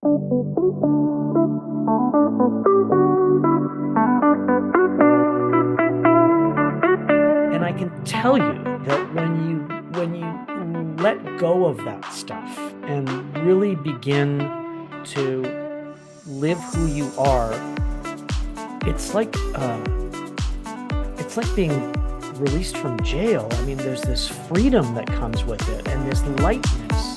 And I can tell you that when you let go of that stuff and really begin to live who you are, it's like being released from jail. I mean, there's this freedom that comes with it and this lightness.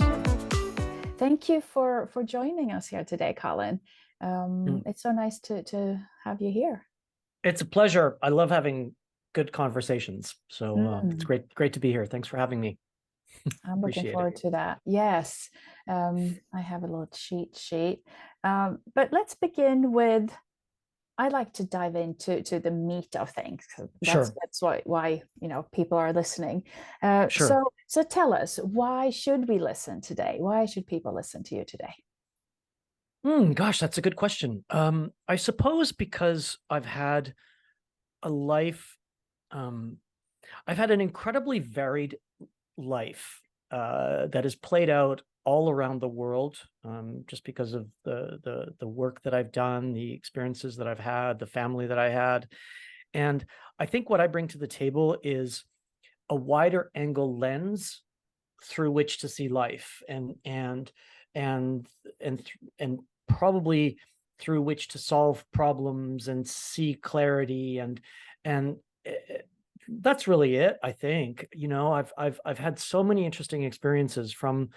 Thank you for joining us here today, Colin. Mm. It's so nice to have you here. It's a pleasure. I love having good conversations. So it's Mm, great to be here. Thanks for having me. I'm looking Appreciate it. forward to that. Yes, I have a little cheat sheet. But let's begin with, I like to dive into the meat of things. 'Cause Sure, that's why people are listening. sure. So tell us, why should we listen today? Why should people listen to you today? Gosh, that's a good question. I suppose because I've had a life, um, I've had an incredibly varied life that has played out all around the world, just because of the work that I've done, the experiences that I've had, the family that I had. And I think what I bring to the table is a wider angle lens through which to see life, and and probably through which to solve problems and see clarity, and eh, that's really it. I think, I've had so many interesting experiences from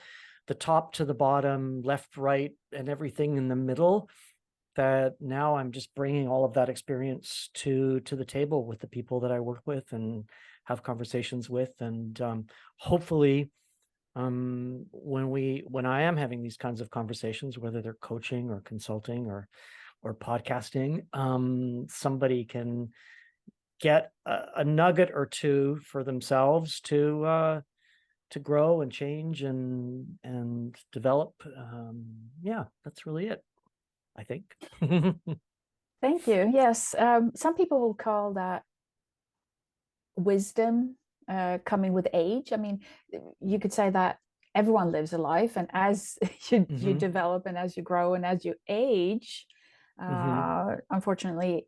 the top to the bottom, left, right, and everything in the middle, that now I'm just bringing all of that experience to the table with the people that I work with and have conversations with. And hopefully, when I am having these kinds of conversations, whether they're coaching or consulting or podcasting, somebody can get a nugget or two for themselves to grow and change and develop. Yeah, that's really it, I think. Thank you. Yes, some people will call that wisdom coming with age. I mean, you could say that everyone lives a life, and as you Hmm. develop and as you grow and as you age, Hmm. unfortunately,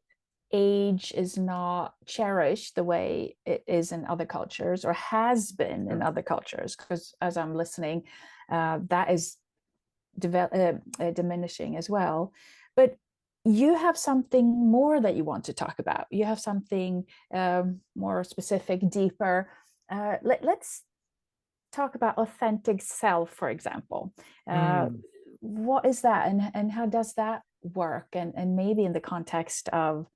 age is not cherished the way it is in other cultures or has been in Sure. other cultures. Because as I'm listening, that is diminishing as well. But you have something more that you want to talk about. You have something more specific, deeper. Let's talk about authentic self, for example. Uh, Mm. what is that, and how does that work? And maybe in the context of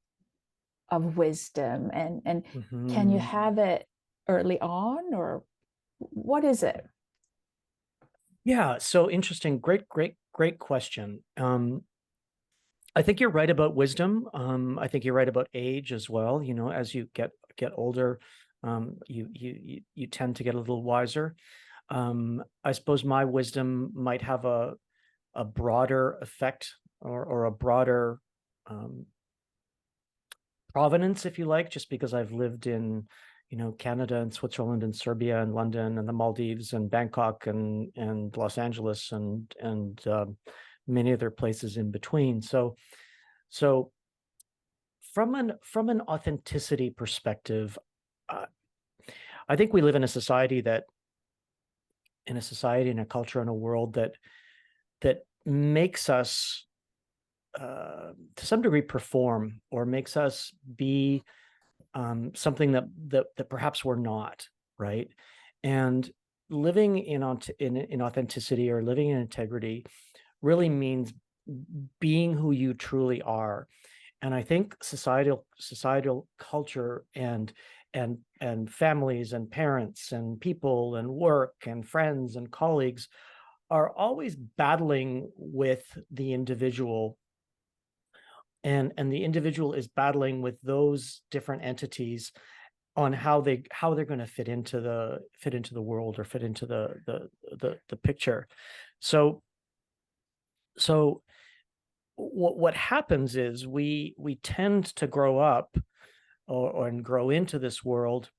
wisdom, and can you Hmm. have it early on, or what is it? Yeah, so interesting. Great question. I think you're right about wisdom. I think you're right about age as well. As you get older, you tend to get a little wiser. I suppose my wisdom might have a broader effect, or a broader um, provenance, if you like, just because I've lived in, Canada and Switzerland and Serbia and London and the Maldives and Bangkok and Los Angeles and many other places in between. So from an authenticity perspective, uh, I think we live in a society, in a culture, in a world that makes us to some degree perform, or makes us be something that perhaps we're not, right? And living in authenticity, or living in integrity, really means being who you truly are. And I think societal culture and families and parents and people and work and friends and colleagues are always battling with the individual, and the individual is battling with those different entities on how they're going to fit into the world, or fit into the picture. So so what happens is we tend to grow up, and grow into this world,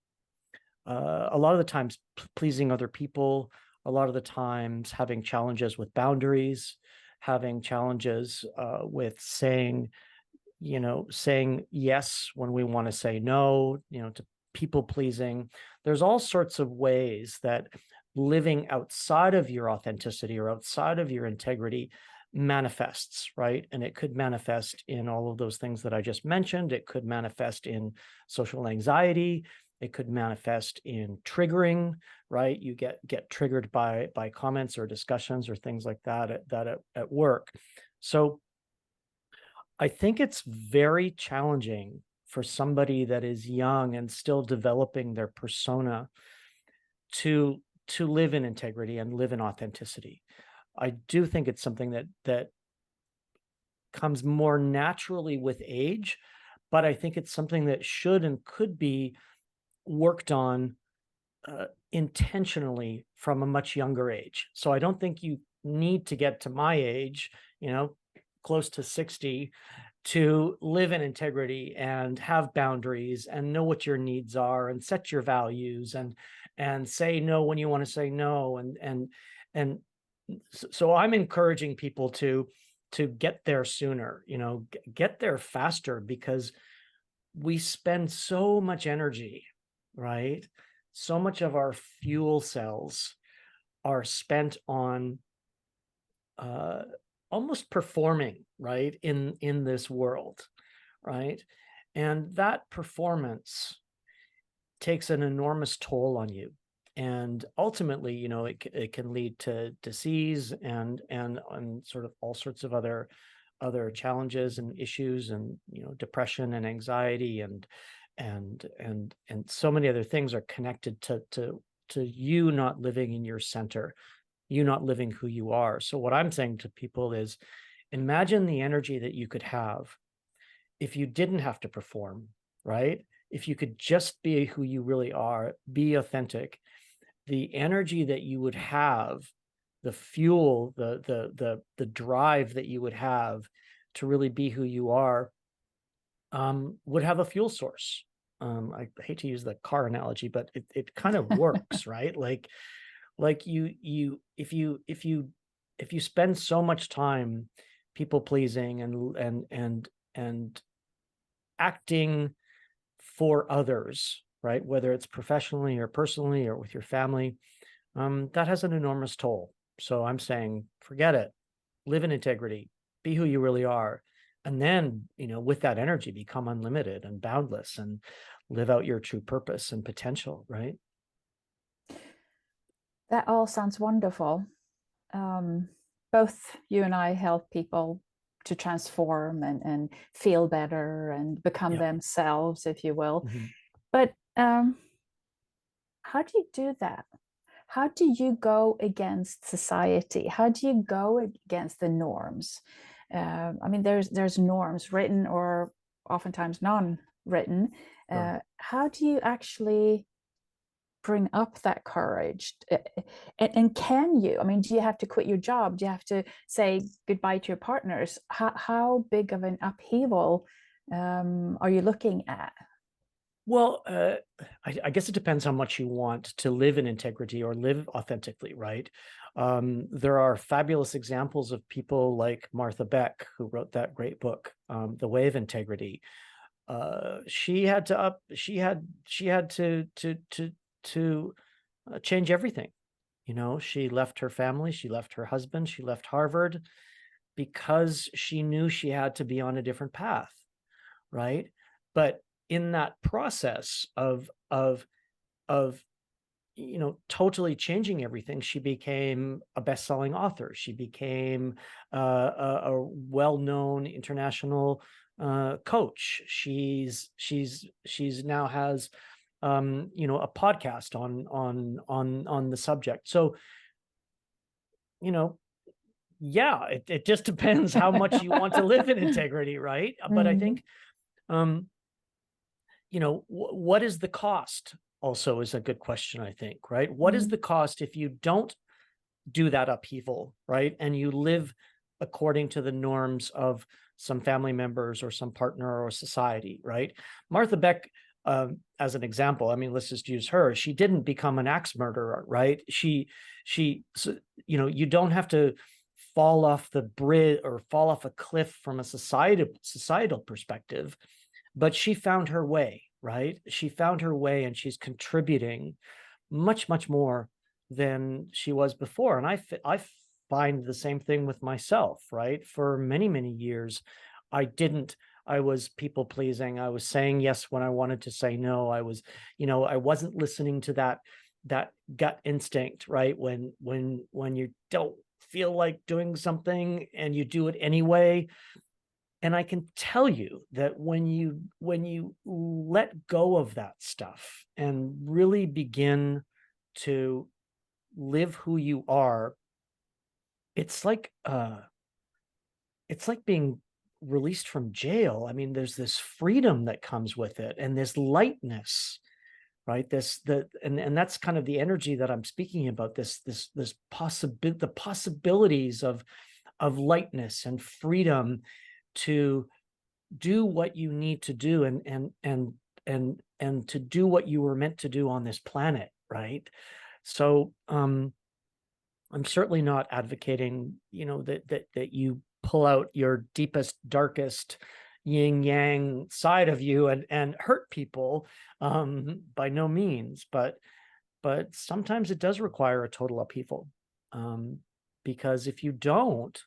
a lot of the times pleasing other people, a lot of the times having challenges with boundaries, having challenges with saying yes when we want to say no, to people pleasing. There's all sorts of ways that living outside of your authenticity or outside of your integrity manifests, right? And it could manifest in all of those things that I just mentioned. It could manifest in social anxiety. It could manifest in triggering, right? You get triggered by comments or discussions or things like that at work. So I think it's very challenging for somebody that is young and still developing their persona to live in integrity and live in authenticity. I do think it's something that comes more naturally with age, but I think it's something that should and could be worked on intentionally from a much younger age. So I don't think you need to get to my age, close to 60, to live in integrity and have boundaries and know what your needs are and set your values and say no when you want to say no. And so I'm encouraging people to get there sooner, get there faster, because we spend so much energy, right? So much of our fuel cells are spent on almost performing, right, in this world, right? And that performance takes an enormous toll on you. And ultimately, it can lead to disease and sort of all sorts of other challenges and issues, and depression and anxiety and so many other things are connected to you not living in your center, you not living who you are. So what I'm saying to people is, imagine the energy that you could have if you didn't have to perform, right? If you could just be who you really are, be authentic, the energy that you would have, the fuel, the drive that you would have to really be who you are, would have a fuel source. I hate to use the car analogy, but it kind of works, right? Like if you spend so much time people pleasing and acting for others, right? Whether it's professionally or personally or with your family, that has an enormous toll. So I'm saying, forget it, live in integrity, be who you really are. And then, with that energy, become unlimited and boundless and live out your true purpose and potential, right? That all sounds wonderful. Both you and I help people to transform and feel better and become Yeah. themselves, if you will. Mm-hmm. But how do you do that? How do you go against society? How do you go against the norms? I mean, there's norms, written or oftentimes non-written. Sure. How do you actually bring up that courage? And can you? I mean, do you have to quit your job? Do you have to say goodbye to your partners? How big of an upheaval are you looking at? Well, I guess it depends how much you want to live in integrity or live authentically, right? There are fabulous examples of people like Martha Beck, who wrote that great book, The Way of Integrity. She had to change everything. She left her family, she left her husband, she left Harvard, because she knew she had to be on a different path, right? But in that process of totally changing everything, she became a best-selling author. She became a well-known international coach. She's now has a podcast on the subject. So yeah, it just depends how much you want to live in integrity, right? But I Mhm. think what is the cost also is a good question, I think, right? What is Mhm. the cost if you don't do that upheaval, right? And you live according to the norms of some family members or some partner or society, right? Martha Beck, as an example, I mean, let's just use her. She didn't become an axe murderer, right? So, you don't have to fall off the bridge or fall off a cliff from a societal perspective, but she found her way, right? She found her way, and she's contributing much, much more than she was before. And I find the same thing with myself, right? For many, many years, I was people pleasing. I was saying yes when I wanted to say no. I wasn't listening to that gut instinct, right? When you don't feel like doing something and you do it anyway. And I can tell you that when you let go of that stuff and really begin to live who you are, it's like being released from jail. I mean, there's this freedom that comes with it, and this lightness, right? And that's kind of the energy that I'm speaking about, the possibilities of lightness and freedom to do what you need to do, and to do what you were meant to do on this planet, right? So I'm certainly not advocating, that you pull out your deepest, darkest yin yang side of you and hurt people, by no means, but sometimes it does require a total upheaval, because if you don't,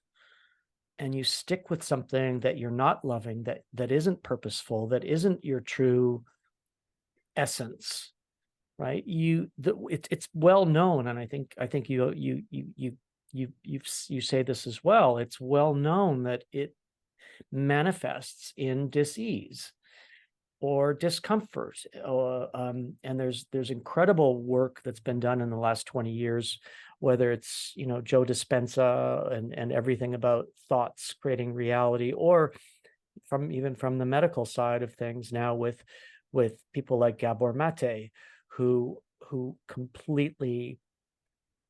and you stick with something that you're not loving, that isn't purposeful, that isn't your true essence, right? It's well known, and I think you say this as well. It's well known that it manifests in dis-ease or discomfort. And there's incredible work that's been done in the last 20 years, whether it's, Joe Dispenza and everything about thoughts creating reality, or even from the medical side of things now with people like Gabor Mate, who completely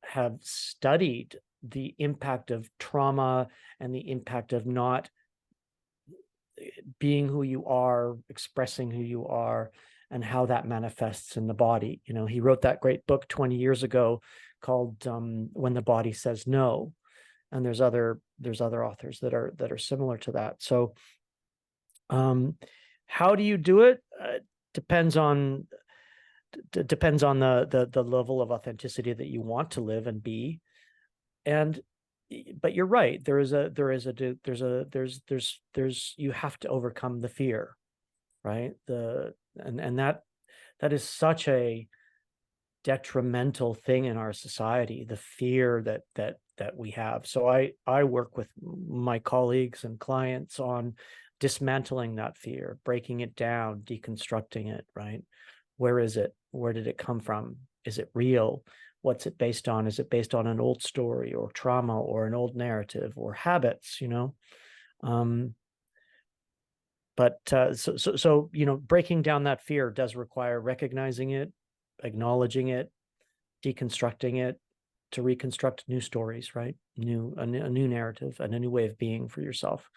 have studied the impact of trauma and the impact of not being who you are, expressing who you are, and how that manifests in the body. He wrote that great book 20 years ago called When the Body Says No. And there's other authors that are similar to that. So how do you do it? Depends on the level of authenticity that you want to live and be. But you're right. There's you have to overcome the fear, right? And that is such a detrimental thing in our society, the fear that we have. So I work with my colleagues and clients on dismantling that fear, breaking it down, deconstructing it, right? Where is it? Where did it come from? Is it real? What's it based on? Is it based on an old story or trauma or an old narrative or habits, But so breaking down that fear does require recognizing it, acknowledging it, deconstructing it, to reconstruct new stories, right? A new narrative and a new way of being for yourself.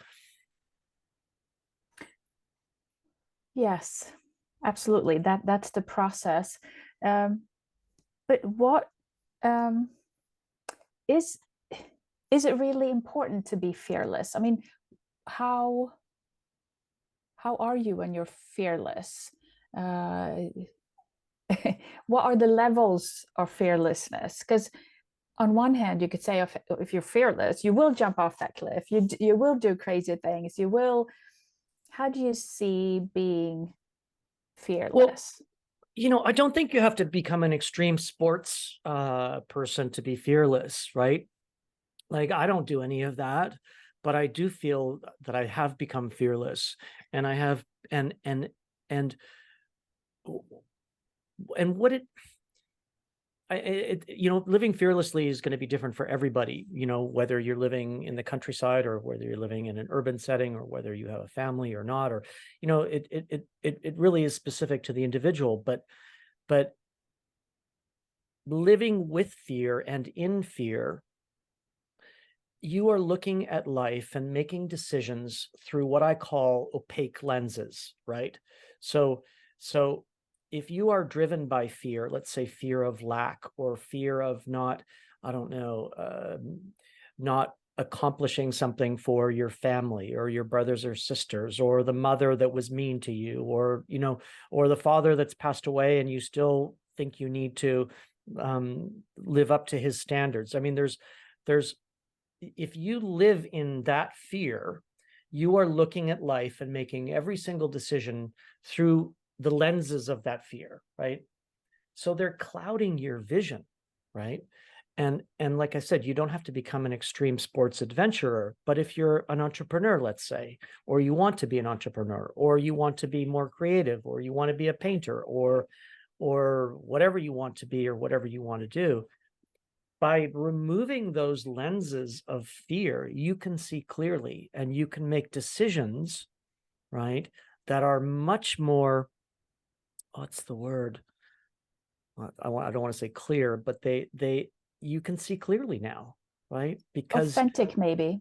Yes, absolutely. That's the process. But what is it really important to be fearless? I mean, how are you when you're fearless? What are the levels of fearlessness? Because on one hand, you could say if you're fearless, you will jump off that cliff. You will do crazy things. You will. How do you see being fearless? Well, I don't think you have to become an extreme sports person to be fearless, right? Like, I don't do any of that, but I do feel that I have become fearless, and I have, and what living fearlessly is going to be different for everybody, whether you're living in the countryside or whether you're living in an urban setting or whether you have a family or not, or, it really is specific to the individual, but living with fear and in fear, you are looking at life and making decisions through what I call opaque lenses, right? So if you are driven by fear, let's say fear of lack or fear of not accomplishing something for your family or your brothers or sisters, or the mother that was mean to you, or, or the father that's passed away and you still think you need to live up to his standards. I mean, there's if you live in that fear, you are looking at life and making every single decision through the lenses of that fear, right? So they're clouding your vision, right? And like I said, you don't have to become an extreme sports adventurer, but if you're an entrepreneur, let's say, or you want to be an entrepreneur, or you want to be more creative, or you want to be a painter, or whatever you want to be, or whatever you want to do, by removing those lenses of fear, you can see clearly and you can make decisions, right, that are much more, what's the word? I don't want to say clear, but you can see clearly now, right? Because authentic, maybe.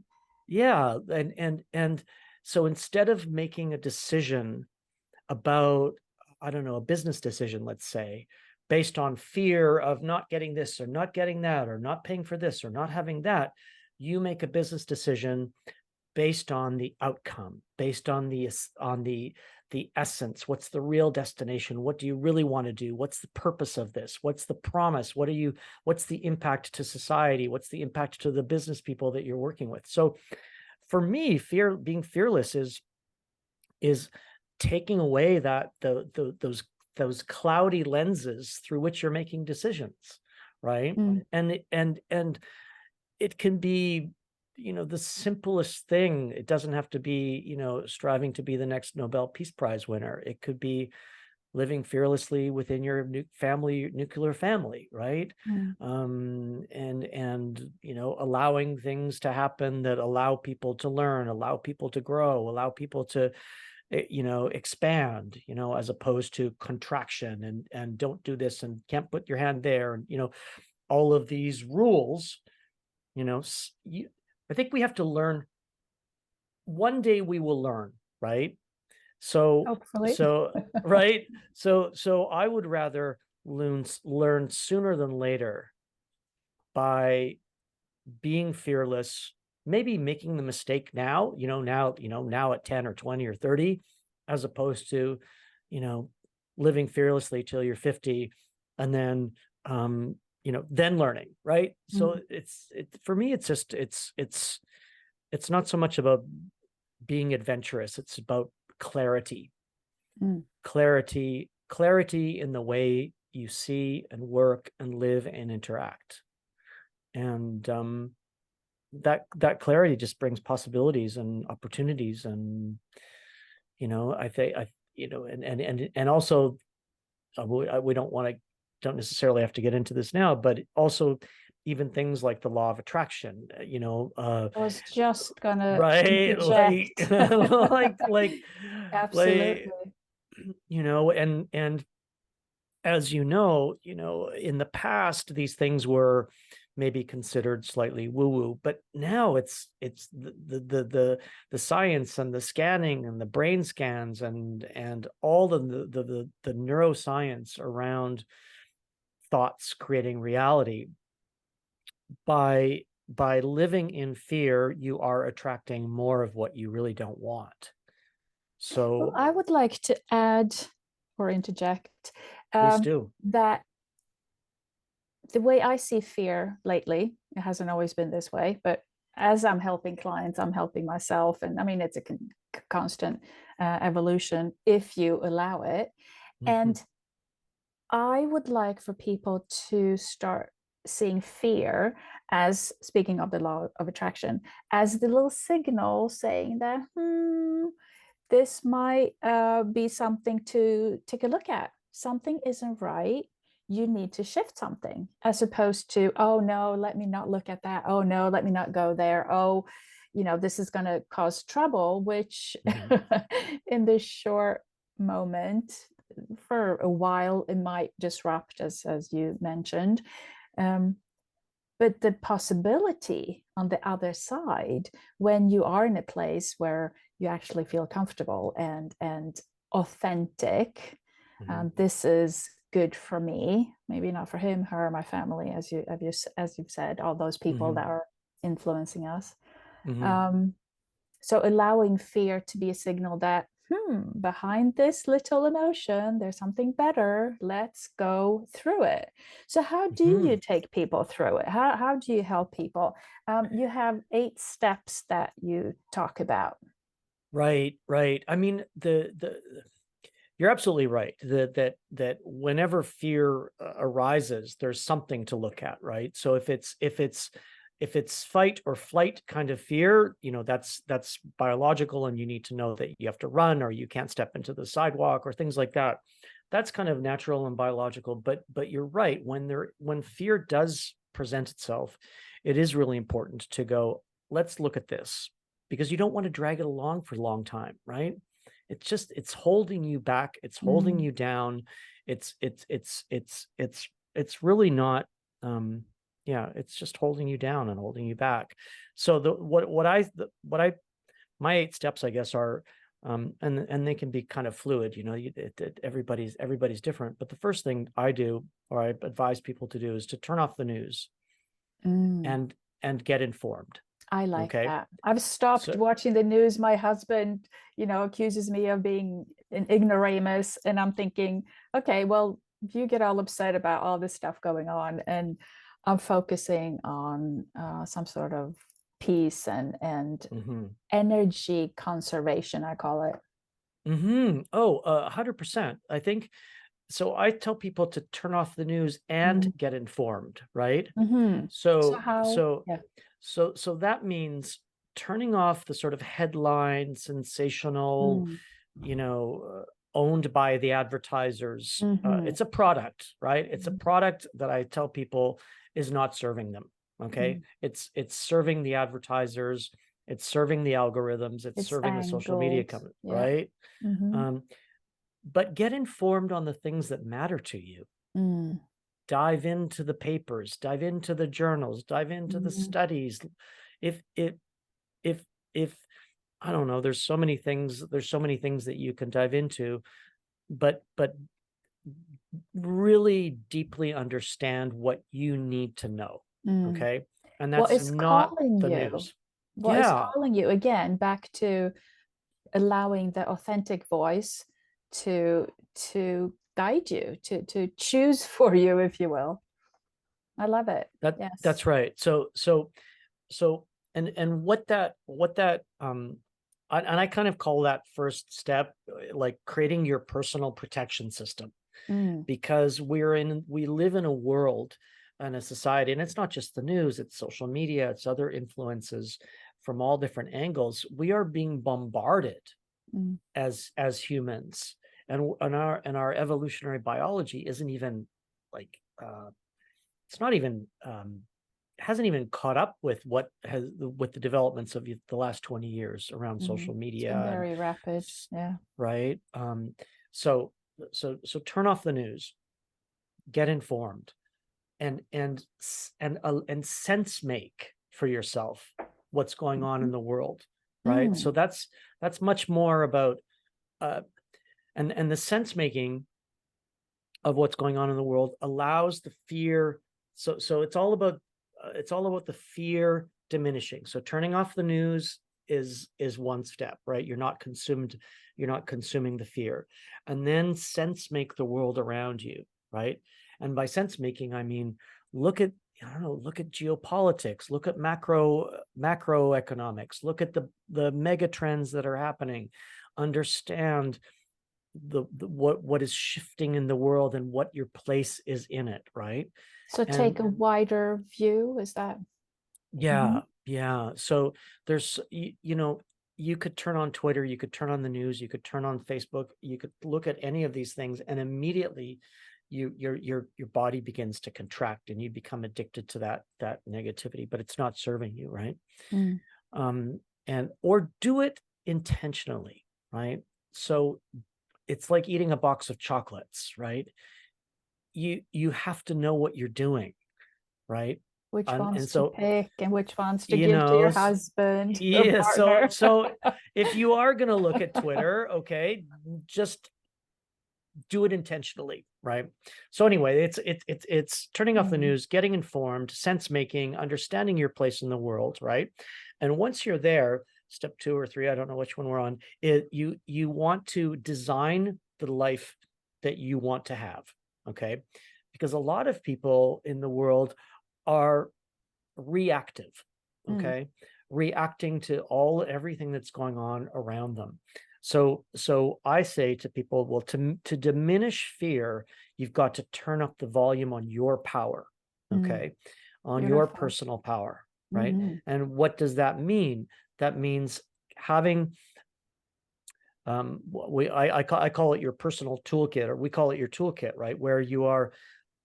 yeah, and so instead of making a decision about, I don't know, a business decision, let's say, based on fear of not getting this or not getting that or not paying for this or not having that, you make a business decision based on the outcome, based on the essence. What's the real destination? What do you really want to do? What's the purpose of this? What's the promise? What's the impact to society? What's the impact to the business people that you're working with? So for me, being fearless is taking away that those cloudy lenses through which you're making decisions, right? And it can be, the simplest thing. It doesn't have to be, striving to be the next Nobel Peace Prize winner. It could be living fearlessly within your nuclear family, right? And allowing things to happen that allow people to learn, allow people to grow, allow people to expand, as opposed to contraction and don't do this and can't put your hand there, and all of these rules. I think we have to learn. One day we will learn, right? So Hopefully. right. So I would rather learn sooner than later by being fearless, maybe making the mistake now at 10 or 20 or 30, as opposed to, living fearlessly till you're 50 and then, then learning, right? So for me, it's just, it's not so much about being adventurous. It's about clarity, clarity in the way you see and work and live and interact. And that clarity just brings possibilities and opportunities. And I think and also we don't necessarily have to get into this now, but also even things like the law of attraction, I was just gonna right, interject. like Absolutely. and as in the past, these things were maybe considered slightly woo-woo, but now it's the science and the scanning and the brain scans and all the neuroscience around thoughts creating reality. By living in fear, you are attracting more of what you really don't want. So well, I would like to add or interject please do. that the way I see fear lately, it hasn't always been this way, but as I'm helping clients, I'm helping myself. And I mean, it's a constant evolution if you allow it. And I would like for people to start seeing fear as, speaking of the law of attraction, as the little signal saying that, this might be something to take a look at. Something isn't right. You need to shift something, as opposed to, oh no, let me not look at that. Oh no, let me not go there. Oh, this is going to cause trouble, which in this short moment, for a while, it might disrupt, as you mentioned. But the possibility on the other side, when you are in a place where you actually feel comfortable and authentic, this is good for me, maybe not for him, her, my family, as you've said, all those people that are influencing us. Hmm. So allowing fear to be a signal that, behind this little emotion, there's something better. Let's go through it. So how do you Hmm. take people through it? How do you help people? You have 8 steps that you talk about. Right, right. I mean, you're absolutely right that whenever fear arises, there's something to look at, right? So if it's fight or flight kind of fear, that's biological, and you need to know that you have to run, or you can't step into the sidewalk, or things like that. That's kind of natural and biological. But you're right, when fear does present itself, it is really important to go, let's look at this, because you don't want to drag it along for a long time, right? It's holding you back, it's holding Mm, you down. It's really not, yeah, it's just holding you down and holding you back. So my 8 steps, I guess, are, and they can be kind of fluid, everybody's different. But the first thing I do, or I advise people to do, is to turn off the news mm. and get informed. I like Okay. that. I've stopped So watching the news. My husband, accuses me of being an ignoramus, and I'm thinking, okay, well, if you get all upset about all this stuff going on, and I'm focusing on some sort of peace and mhm. energy conservation, I call it. Oh, 100%. I think so. I tell people to turn off the news and Mm. get informed, right? So So, how? so, Yeah. so that means turning off the sort of headline, sensational, Mm. you know, owned by the advertisers. Mm-hmm. It's a product, right? It's a Mm-hmm. product that I tell people is not serving them. Okay, Mm. it's serving the advertisers, it's serving the algorithms, it's It's serving the social media angled. company, Yeah. right? Mm-hmm. Um, but get informed on the things that matter to you. Mm. Dive into the papers, dive into the journals, dive into the Mm. studies. If if if I don't know, there's so many things that you can dive into, but really deeply understand what you need to know. Mm. Okay. And What that's is not calling the you? news. What is Yeah. calling you? Again, back to allowing the authentic voice to guide you, to choose for you, if you will. I love it. Yes. That's right. So and what that and I kind of call that first step, like creating your personal protection system, Mm, because we live in a world and a society, and it's not just the news, it's social media, it's other influences from all different angles. We are being bombarded mm, as humans, and our evolutionary biology isn't even like, it's not even, hasn't even caught up with the developments of the last 20 years around mm. social It's media been and very rapid. Yeah. right. So so turn off the news, get informed, and sense make for yourself what's going on Mhm. in the world, right? So Mm, that's much more about, uh and the sense making of what's going on in the world allows the fear. So it's all about the fear diminishing. So turning off the news is one step, right? You're not consuming the fear. And then sense make the world around you, right? And by sense making, I mean, look at, I don't know, look at geopolitics, look at macroeconomics, look at the mega trends that are happening, understand what is shifting in the world and what your place is in it, right? so take And a wider view, is that? yeah, Mhm. yeah. So there's, you could turn on Twitter, you could turn on the news, you could turn on Facebook, you could look at any of these things, and immediately your body begins to contract, and you become addicted to that negativity, but it's not serving you, right? Mm, um and or do it intentionally, right? So it's like eating a box of chocolates, right? You have to know what you're doing, right? which And ones to so, pick and which ones to you give to know your s- husband or yeah, so partner. so if you are going to look at Twitter, okay, just do it intentionally, right? So anyway, it's turning off the Mm, news, getting informed, sense making, understanding your place in the world, right? And once you're there, step 2 or 3, I don't know which one we're on, you want to design the life that you want to have, okay? Because a lot of people in the world are reactive, Mm, okay? Reacting to everything that's going on around them. So I say to people, well, to diminish fear, you've got to turn up the volume on your power, mm, okay? On your beautiful. personal power, right? Hmm. And what does that mean? That means having I call it your personal toolkit, or we call it your toolkit, right? Where you are,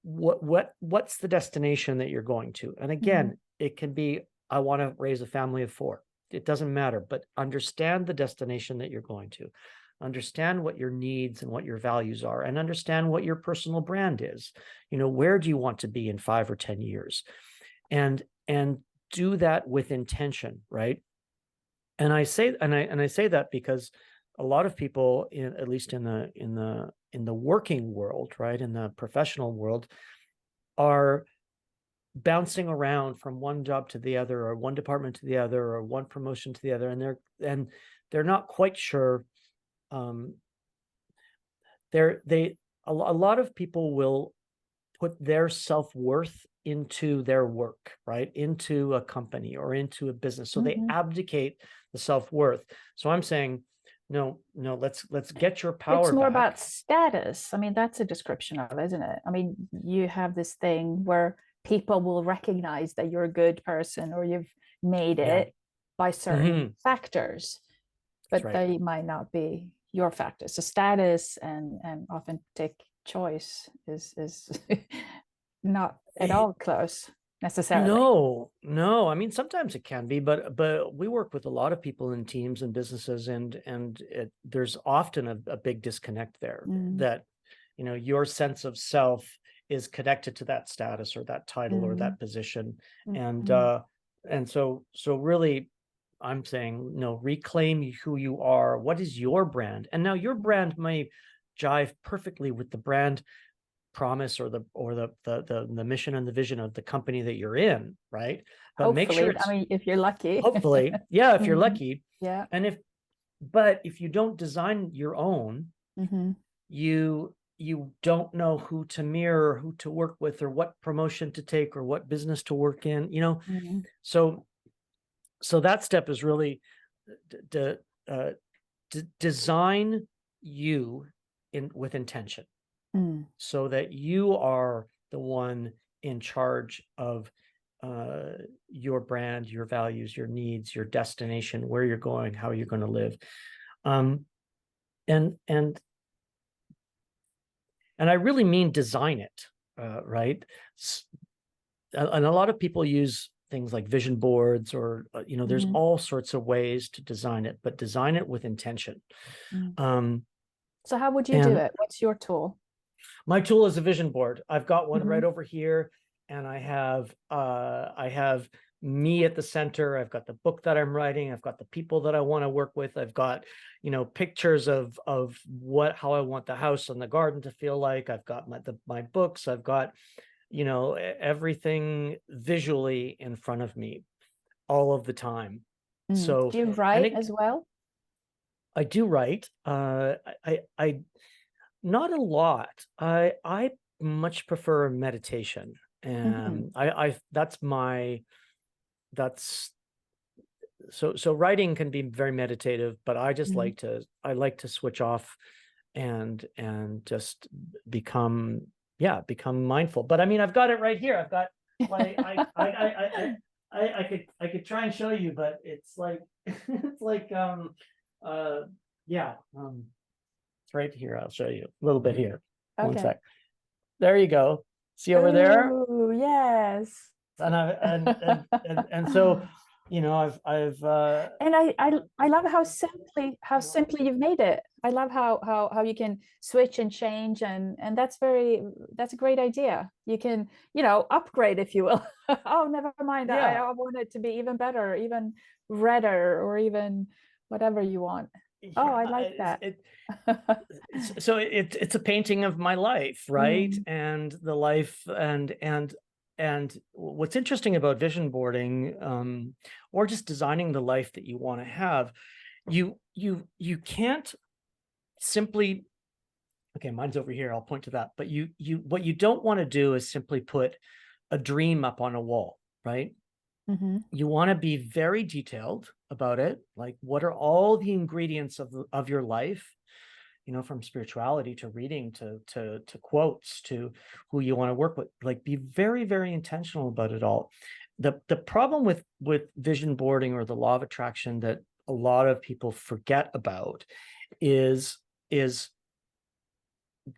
what's the destination that you're going to? And Hmm. again, it can be, I want to raise a family of 4. It doesn't matter, but understand the destination that you're going to. Understand what your needs and what your values are, and understand what your personal brand is. Where do you want to be in 5 or 10 years? And do that with intention, right? And I say that because a lot of people, at least in the working world, right, in the professional world, are bouncing around from one job to the other, or one department to the other, or one promotion to the other, and they're not quite sure. Um, a lot of people will put their self-worth into their work, right? Into a company or into a business. So they Hmm. abdicate the self-worth. So I'm saying, no, let's get your It's power more back. about status. I mean, that's a description of it, isn't it? I mean, you have this thing where people will recognize that you're a good person or you've made Yeah. it by certain Hmm. factors, That's but right. they might not be your factors. So status and authentic choice is not at all close necessarily. No. I mean, sometimes it can be, but we work with a lot of people in teams and businesses, and there's often a big disconnect there, Mm, that your sense of self is connected to that status or that title or mm, that position. mm, and mm, uh and so really, I'm saying, no, reclaim who you are. What is your brand? And now your mm. brand may jive perfectly with the brand promise, or the mission and the vision of the company that you're in, right? But make sure Hopefully, I it's, mean, if you're lucky. hopefully, yeah, if you're Mhm. lucky. Yeah. And if you don't design your own, Hmm. you don't know who to mirror, who to work with, or what promotion to take, or what business to work in. Hmm. So that step is really to design you with intention, Mm. so that you are the one in charge of uh, your brand, your values, your needs, your destination, where you're going, how you're going to live. Um, and and and I really mean design it, right? And a lot of people use things like vision boards, or there's Hmm. all sorts of ways to design it, but design it with intention. Mm. Um, So how would you do and it? What's your tool? My tool is a vision board. I've got one Hmm. right over here, and I have me at the center. I've got the book that I'm writing. I've got the people that I want to work with. I've got, pictures of how I want the house and the garden to feel like. I've got my books. I've got, everything visually in front of me all of the time. Mm. So, Do you and write as well? I do write. I Not a lot. I much prefer meditation. Hmm. And I that's so writing can be very meditative, but Mm. I like to switch off and just become, yeah, become mindful. But I mean, I've got it right here. I've got, like, I could try and show you, but it's like it's like uh yeah, it's right here. I'll show you a little bit here. One Okay. sec. There you go. See over there? Oh, yes. And I and so, And I love how simply you've made it. I love how you can switch and change, and that's a great idea. You can, upgrade, if you will. Oh, never mind. yeah. I want it to be even better, even redder, or even whatever you want. Oh, I Yeah, like that. so it's a painting of my life, right? Mm, And the life, and and what's interesting about vision boarding, or just designing the life that you want to have, you can't simply, okay, mine's over here, I'll point to that, but what you don't want to do is simply put a dream up on a wall, right? Mm-hmm. You want to be very detailed about it. Like, what are all the ingredients of your life? From spirituality to reading to quotes to who you want to work with. Like, be very, very intentional about it all. The problem with vision boarding or the law of attraction that a lot of people forget about is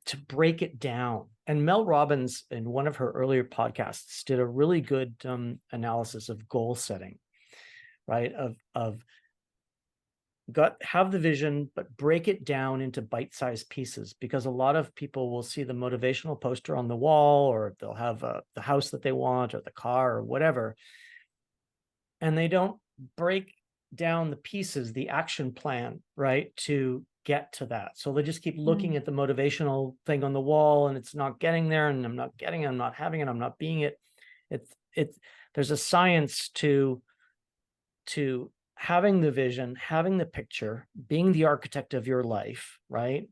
to break it down. And Mel Robbins, in one of her earlier podcasts, did a really good analysis of goal setting, right? Of have the vision, but break it down into bite-sized pieces, because a lot of people will see the motivational poster on the wall, or they'll have the house that they want or the car or whatever, and they don't break down the pieces, the action plan, right, to get to that. So they just keep looking at the motivational thing on the wall, and it's not getting there, and I'm not getting it, I'm not having it, I'm not being it. It's there's a science to having the vision, having the picture, being the architect of your life, right?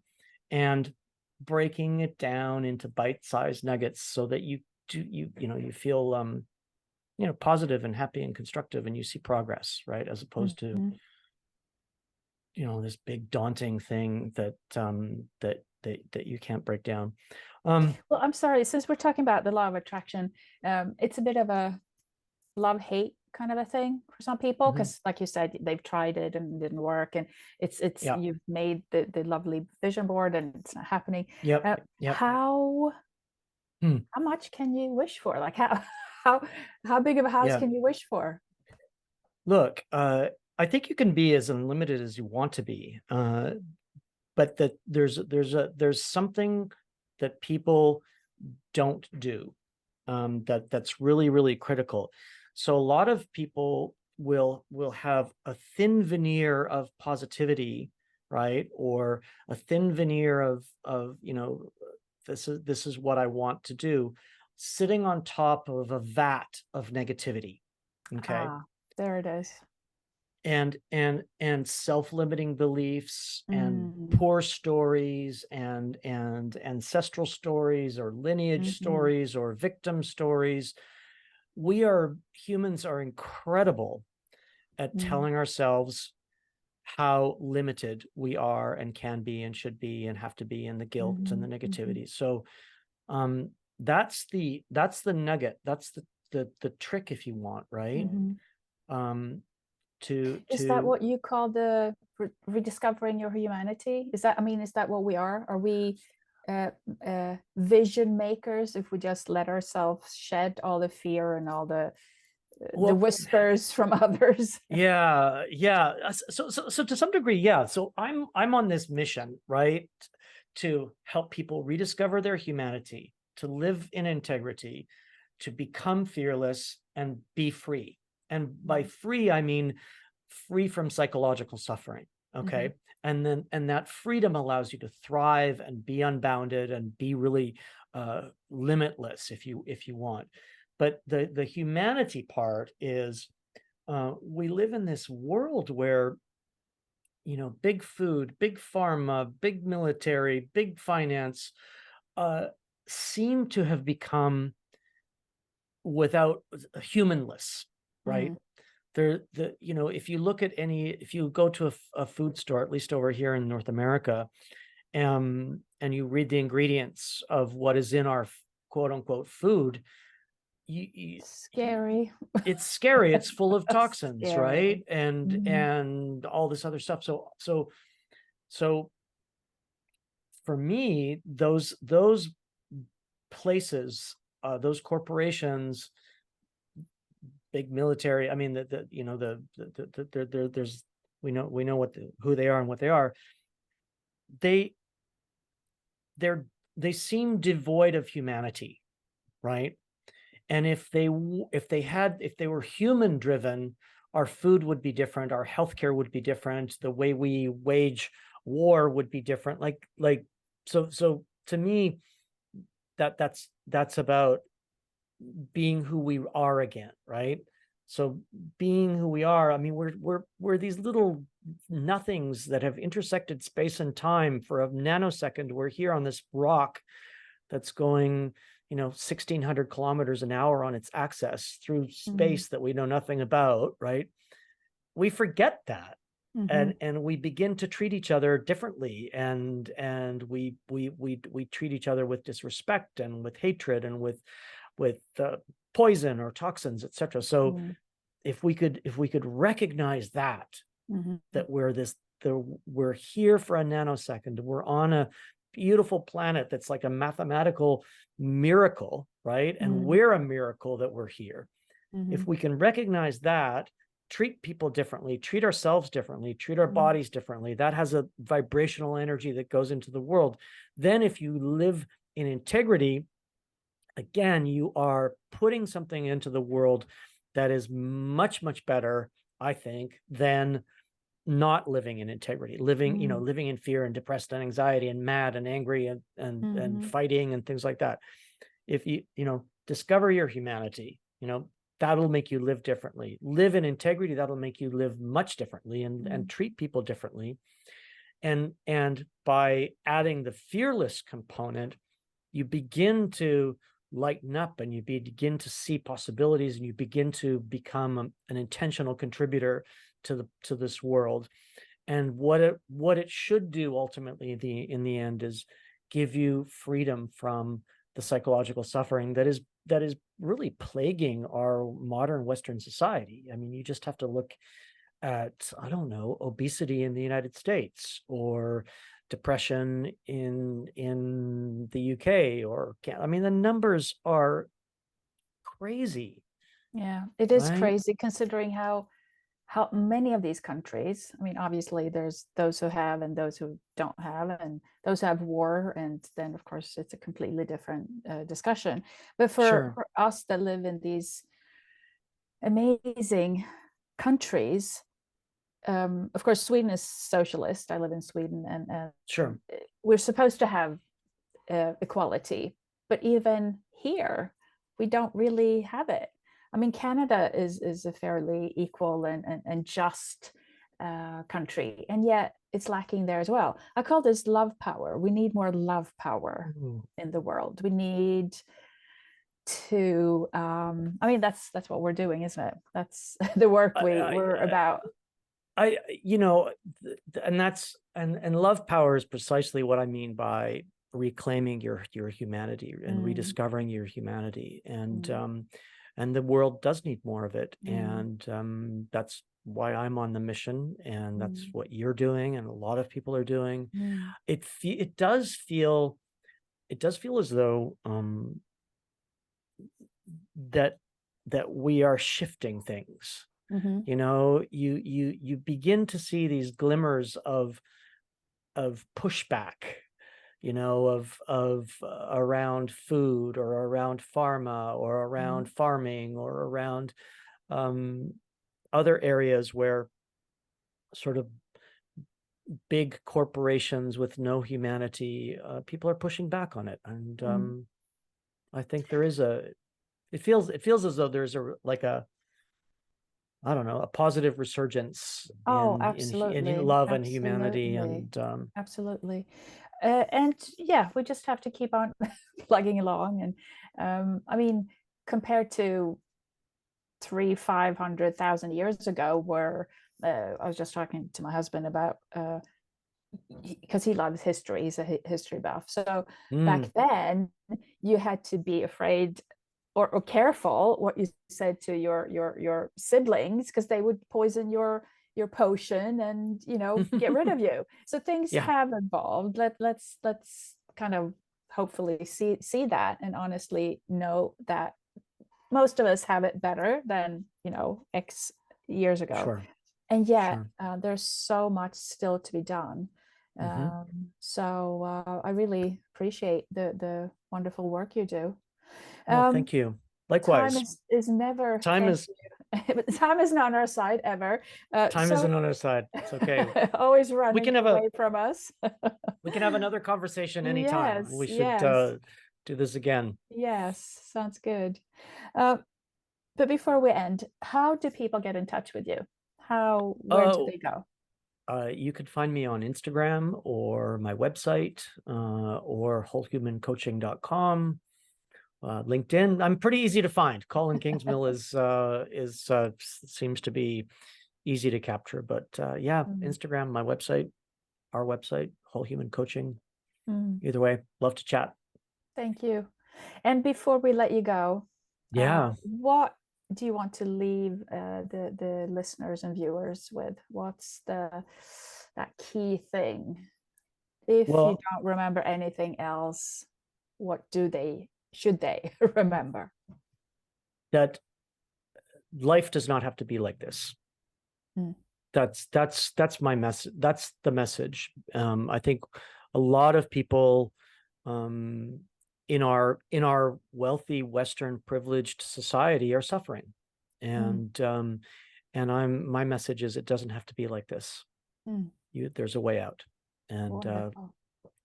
And breaking it down into bite-sized nuggets so that you feel positive and happy and constructive, and you see progress, right? As opposed to this big daunting thing that you can't break down. Well, I'm sorry, since we're talking about the law of attraction, it's a bit of a love-hate kind of a thing for some people, because like you said, they've tried it and it didn't work, and it's you've made the lovely vision board and it's not happening. How much can you wish for? Like, how big of a house can you wish for? Look, I think you can be as unlimited as you want to be, but that there's something that people don't do, that's really, really critical. So a lot of people will have a thin veneer of positivity, right? Or a thin veneer of this is what I want to do, sitting on top of a vat of negativity. Okay. There it is. And self-limiting beliefs and poor stories and ancestral stories or lineage stories or victim stories. Humans are incredible at telling ourselves how limited we are and can be and should be and have to be, and the guilt and the negativity. So that's the nugget. That's the trick, if you want, right? Is that what you call the rediscovering your humanity? Is that what we are? Are we vision makers if we just let ourselves shed all the fear and all the whispers from others? Yeah. So to some degree, yeah. So I'm on this mission, right, to help people rediscover their humanity, to live in integrity, to become fearless and be free. And by free, I mean free from psychological suffering. Okay. And that freedom allows you to thrive and be unbounded and be really limitless if you want. But the humanity part is, we live in this world where, big food, big pharma, big military, big finance seem to have become without humanless, right? If you look at if you go to a food store, at least over here in North America, and you read the ingredients of what is in our quote unquote food, scary. It's scary. It's full of toxins, scary. Right? And all this other stuff. So for me, those places, those corporations, big military, I mean, there's we know who they are and what they are. They seem devoid of humanity, right? And if they were human driven, our food would be different, our healthcare would be different, the way we wage war would be different. So to me, that's about being who we are again, right? So being who we are, I mean, we're these little nothings that have intersected space and time for a nanosecond. We're here on this rock that's going, 1,600 kilometers an hour on its axis through space that we know nothing about, right? We forget that. And we begin to treat each other differently, and we treat each other with disrespect and with hatred and with poison or toxins, etc. So if we could recognize that we're here for a nanosecond, we're on a beautiful planet that's like a mathematical miracle, right? And we're a miracle that we're here. If we can recognize that, treat people differently, treat ourselves differently, treat our bodies differently, that has a vibrational energy that goes into the world. Then if you live in integrity, again, you are putting something into the world that is much, much better, I think, than not living in integrity, living in fear and depressed and anxiety and mad and angry and fighting and things like that. If you discover your humanity, that'll make you live differently. Live in integrity, that'll make you live much differently and treat people differently. And by adding the fearless component, you begin to lighten up and you begin to see possibilities, and you begin to become an intentional contributor to this world. And what it should do ultimately in the end is give you freedom from the psychological suffering that is really plaguing our modern Western society. I mean, you just have to look at, I don't know, obesity in the United States, or depression in the UK, or I mean, the numbers are crazy. Yeah, it is right? crazy considering how many of these countries, I mean, obviously there's those who have and those who don't have, and those who have war, and then of course it's a completely different discussion. But Sure. for us that live in these amazing countries, of course Sweden is socialist. I live in Sweden, and Sure. we're supposed to have equality, but even here we don't really have it. I mean, Canada is a fairly equal and just country, and yet it's lacking there as well. I call this love power. We need more love power in the world. We need to, I mean, that's what we're doing, isn't it? That's the work we're about. And love power is precisely what I mean by reclaiming your humanity and rediscovering your humanity. And the world does need more of it. And that's why I'm on the mission, and that's what you're doing, and a lot of people are doing. It does feel as though that we are shifting things. You begin to see these glimmers of pushback, of around food, or around pharma, or around farming, or around other areas where sort of big corporations with no humanity, people are pushing back on it. And I think there is it feels as though there's I don't know, a positive resurgence Absolutely. in love and humanity. And absolutely. And yeah, we just have to keep on plugging along. And I mean, compared to 500,000 years ago, where I was just talking to my husband about, because he loves history, he's a history buff. So back then you had to be afraid or careful what you said to your siblings, because they would poison your potion and get rid of you. So things have evolved. Let's kind of hopefully see that, and honestly know that most of us have it better than X years ago. Sure. And yet there's so much still to be done. So I really appreciate the wonderful work you do. Thank you. Likewise. Time is never. Time is not on our side ever. Time isn't on our side. It's okay. Always running away from us. We can have another conversation anytime. Yes, We should yes. Do this again. Yes, sounds good. Uh, but before we end, how do people get in touch with you? Where do Oh, they go? you could find me on Instagram or my website, or wholehumancoaching.com. LinkedIn. I'm pretty easy to find. Colin Kingsmill seems to be easy to capture, but yeah, Mm. Instagram, my website, our website, Whole Human Coaching. Mm. Either way, love to chat. Thank you. And before we let you go, Yeah. what do you want to leave the listeners and viewers with? What's that key thing? If you Well, don't remember anything else, what should they remember? that life does not have to be like this. Mm. That's my message. That's the message. I think a lot of people in our wealthy Western privileged society are suffering, Mm. and my message is it doesn't have to be like this. Mm. There's a way out, and Wonderful.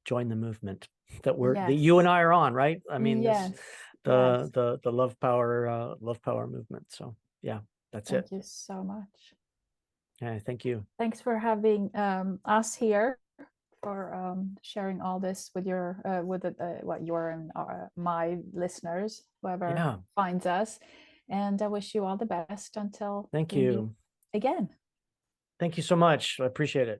join the movement that you and Yes. I are on, right? I mean, this Yes. Yes. the love power movement. So yeah, that's it. Thank you so much. Yeah, thank you. Thanks for having us here, for sharing all this with your and my listeners, whoever Yeah, finds us. And I wish you all the best until thank we meet you. again. Thank you so much. I appreciate it.